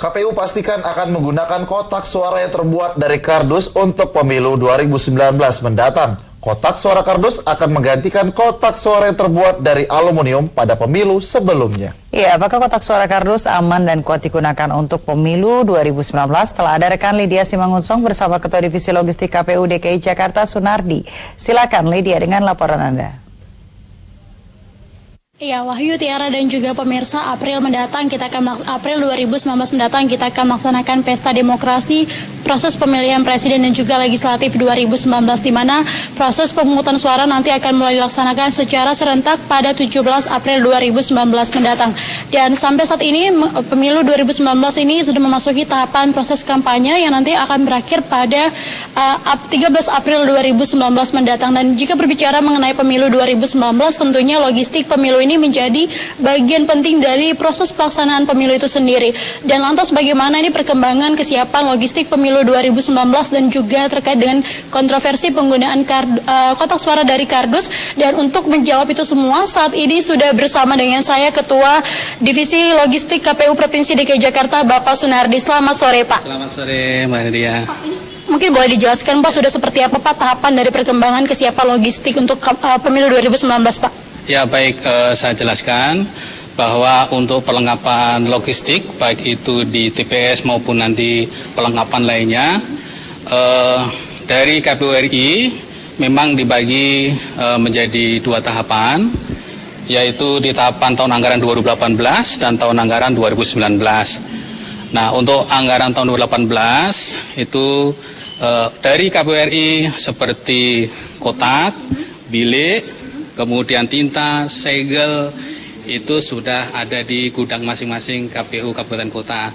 KPU pastikan akan menggunakan kotak suara yang terbuat dari kardus untuk pemilu 2019 mendatang. Kotak suara kardus akan menggantikan kotak suara yang terbuat dari aluminium pada pemilu sebelumnya. Iya, apakah kotak suara kardus aman dan kuat digunakan untuk pemilu 2019? Telah ada rekan Lydia Simangunsong bersama Ketua Divisi Logistik KPU DKI Jakarta, Sunardi. Silakan Lydia dengan laporan Anda. Ya, Wahyu, Tiara dan juga pemirsa, April 2019 mendatang kita akan melaksanakan pesta demokrasi proses pemilihan presiden dan juga legislatif 2019, di mana proses pemungutan suara nanti akan mulai dilaksanakan secara serentak pada 17 April 2019 mendatang. Dan sampai saat ini pemilu 2019 ini sudah memasuki tahapan proses kampanye yang nanti akan berakhir pada 13 April 2019 mendatang. Dan jika berbicara mengenai pemilu 2019, tentunya logistik pemilu ini menjadi bagian penting dari proses pelaksanaan pemilu itu sendiri. Dan lantas bagaimana ini perkembangan kesiapan logistik pemilu 2019 dan juga terkait dengan kontroversi penggunaan kotak suara dari kardus. Dan untuk menjawab itu semua, saat ini sudah bersama dengan saya Ketua Divisi Logistik KPU Provinsi DKI Jakarta, Bapak Sunardi. Selamat sore, Pak. Selamat sore, Mbak Nadia. Mungkin boleh dijelaskan, Pak, sudah seperti apa, Pak, tahapan dari perkembangan kesiapan logistik untuk pemilu 2019, Pak? Ya, baik, saya jelaskan bahwa untuk perlengkapan logistik, baik itu di TPS maupun nanti perlengkapan lainnya, dari KPU RI memang dibagi menjadi dua tahapan, yaitu di tahapan tahun anggaran 2018 dan tahun anggaran 2019. Nah, untuk anggaran tahun 2018 itu dari KPU RI seperti kotak, bilik, kemudian tinta, segel, itu sudah ada di gudang masing-masing KPU Kabupaten Kota.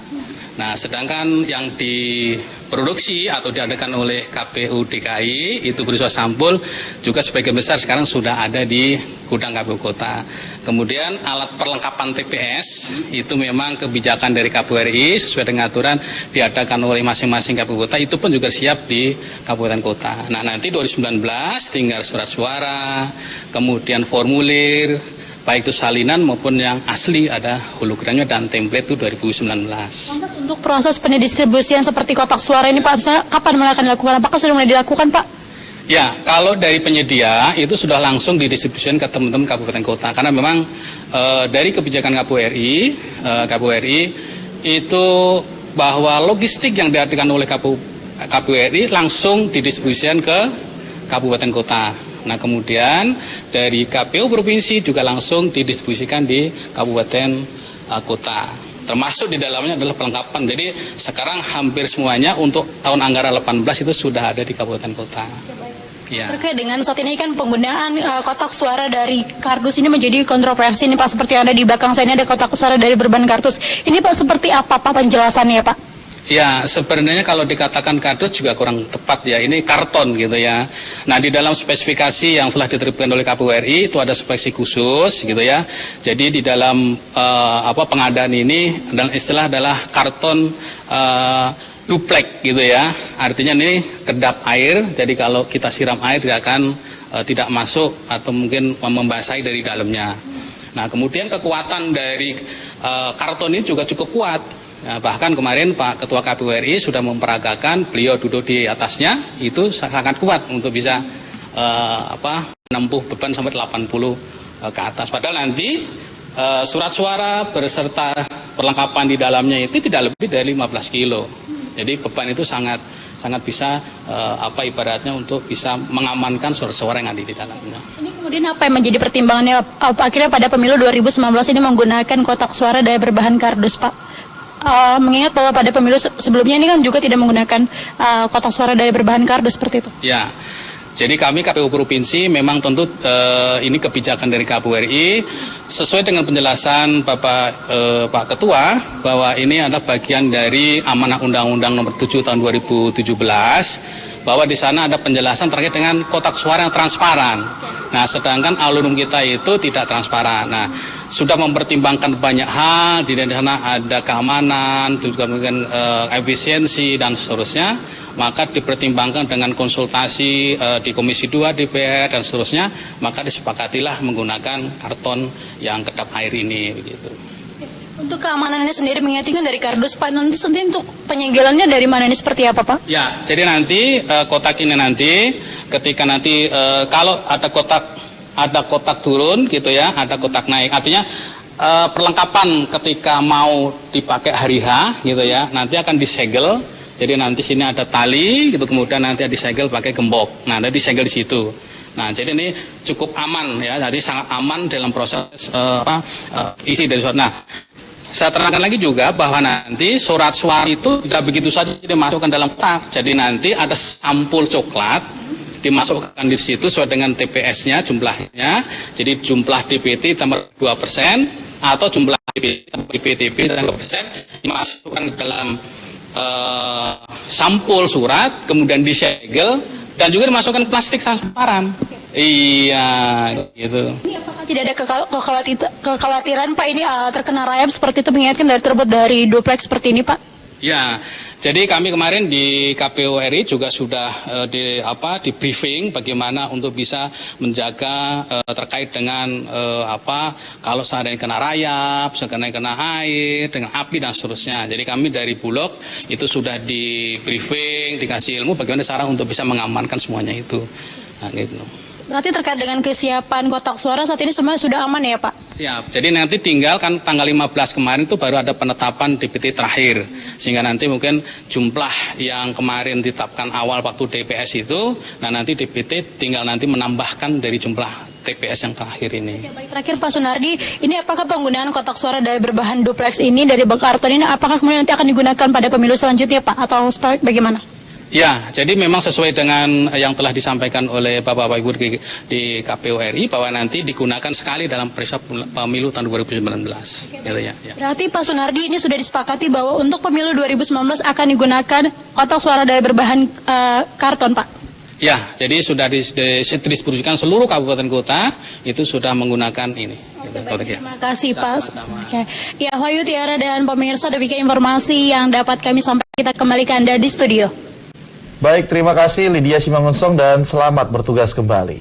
Nah, sedangkan yang diproduksi atau diadakan oleh KPU DKI itu berupa sampul juga sebagian besar sekarang sudah ada di gudang KPU Kota. Kemudian alat perlengkapan TPS itu memang kebijakan dari KPU RI sesuai dengan aturan diadakan oleh masing-masing KPU Kota, itu pun juga siap di Kabupaten Kota. Nah, nanti 2019 tinggal surat suara, kemudian formulir, baik itu salinan maupun yang asli ada hologramnya dan template itu 2019. Lantas untuk proses pendistribusian seperti kotak suara ini, Pak, misalnya kapan mulai akan dilakukan? Apakah sudah mulai dilakukan, Pak? Ya, kalau dari penyedia itu sudah langsung didistribusikan ke teman-teman kabupaten kota, karena memang dari kebijakan KPU RI itu bahwa logistik yang diadakan oleh KPU RI langsung didistribusikan ke kabupaten kota. Nah, kemudian dari KPU provinsi juga langsung didistribusikan di kabupaten kota. Termasuk di dalamnya adalah perlengkapan. Jadi sekarang hampir semuanya untuk tahun anggaran 18 itu sudah ada di kabupaten kota. Ya. Terkait dengan saat ini kan penggunaan kotak suara dari kardus ini menjadi kontroversi nih, Pak. Seperti ada di belakang saya ini ada kotak suara dari berbahan kardus. Ini, Pak, seperti apa, Pak, penjelasannya, Pak? Ya, sebenarnya kalau dikatakan kardus juga kurang tepat ya, ini karton gitu ya. Nah, di dalam spesifikasi yang telah diterbitkan oleh KPU RI itu ada spesifikasi khusus gitu ya. Jadi di dalam pengadaan ini dan istilah adalah karton duplek gitu ya. Artinya ini kedap air, jadi kalau kita siram air dia akan tidak masuk atau mungkin membasahi dari dalamnya. Nah, kemudian kekuatan dari karton ini juga cukup kuat. Nah, bahkan kemarin Pak Ketua KPU RI sudah memperagakan, beliau duduk di atasnya, itu sangat kuat untuk bisa menempuh beban sampai 80 ke atas. Padahal nanti surat suara beserta perlengkapan di dalamnya itu tidak lebih dari 15 kilo. Jadi beban itu sangat bisa ibaratnya untuk bisa mengamankan suara-suara yang ada di dalamnya. Ini kemudian apa yang menjadi pertimbangannya akhirnya pada pemilu 2019 ini menggunakan kotak suara dari berbahan kardus, Pak? Mengingat bahwa pada pemilu sebelumnya ini kan juga tidak menggunakan kotak suara dari berbahan kardus seperti itu. Ya, jadi kami KPU Provinsi memang tentu ini kebijakan dari KPU RI sesuai dengan penjelasan Pak Ketua bahwa ini adalah bagian dari amanah Undang-Undang Nomor 7 Tahun 2017 bahwa di sana ada penjelasan terkait dengan kotak suara yang transparan. Nah, sedangkan aluminium kita itu tidak transparan. Nah, sudah mempertimbangkan banyak hal, di sana ada keamanan, juga mungkin efisiensi dan seterusnya, maka dipertimbangkan dengan konsultasi di Komisi 2 DPR dan seterusnya, maka disepakatilah menggunakan karton yang kedap air ini begitu. Untuk keamanannya sendiri mengingatkan dari kardus Pak, nanti untuk penyegelannya dari mana ini seperti apa Pak? Ya, jadi nanti kotak ini nanti ketika nanti kalau ada kotak turun gitu ya, ada kotak naik, artinya perlengkapan ketika mau dipakai hari H gitu ya, nanti akan disegel. Jadi nanti sini ada tali gitu, kemudian nanti disegel pakai gembok. Nah, nanti disegel di situ. Nah, jadi ini cukup aman ya, jadi sangat aman dalam proses isi dari surat. Nah, saya terangkan lagi juga bahwa nanti surat suara itu tidak begitu saja dimasukkan dalam kotak. Jadi nanti ada sampul coklat dimasukkan di situ sesuai dengan TPS-nya jumlahnya. Jadi jumlah DPT tambah 2% atau jumlah DPTP tambah 2% dimasukkan ke dalam sampul surat, kemudian disegel dan juga dimasukkan plastik transparan. Iya, gitu. Ini apakah tidak ada kekhawatiran Pak ini terkena rayap seperti itu mengingatkan dari terbuat dari duplex seperti ini Pak? Ya, jadi kami kemarin di KPU RI juga sudah di briefing bagaimana untuk bisa menjaga terkait dengan kalau seandainya kena rayap, seandainya kena air, dengan api dan seterusnya. Jadi kami dari Bulog itu sudah di briefing, dikasih ilmu bagaimana cara untuk bisa mengamankan semuanya itu. Nah, gitu. Berarti terkait dengan kesiapan kotak suara saat ini semuanya sudah aman ya Pak? Siap. Jadi nanti tinggal kan tanggal 15 kemarin itu baru ada penetapan DPT terakhir. Sehingga nanti mungkin jumlah yang kemarin ditetapkan awal waktu DPS itu, nah nanti DPT tinggal nanti menambahkan dari jumlah TPS yang terakhir ini. Ya, baik, terakhir Pak Sunardi, ini apakah penggunaan kotak suara dari berbahan duplex ini dari karton ini apakah kemudian nanti akan digunakan pada pemilu selanjutnya Pak atau bagaimana? Ya, jadi memang sesuai dengan yang telah disampaikan oleh Bapak Ibu di KPU RI bahwa nanti digunakan sekali dalam peristiwa pemilu tahun 2019. Gitu ya. Berarti Pak Sunardi ini sudah disepakati bahwa untuk pemilu 2019 akan digunakan kotak suara dari berbahan karton Pak? Ya, jadi sudah didistribusikan seluruh kabupaten kota itu sudah menggunakan ini. Terima kasih Pak. Oke. Ya, Wahyu, Tiara dan pemirsa, demikian informasi yang dapat kami sampaikan. Kita kembalikan Anda di studio. Baik, terima kasih Lydia Simangunsong dan selamat bertugas kembali.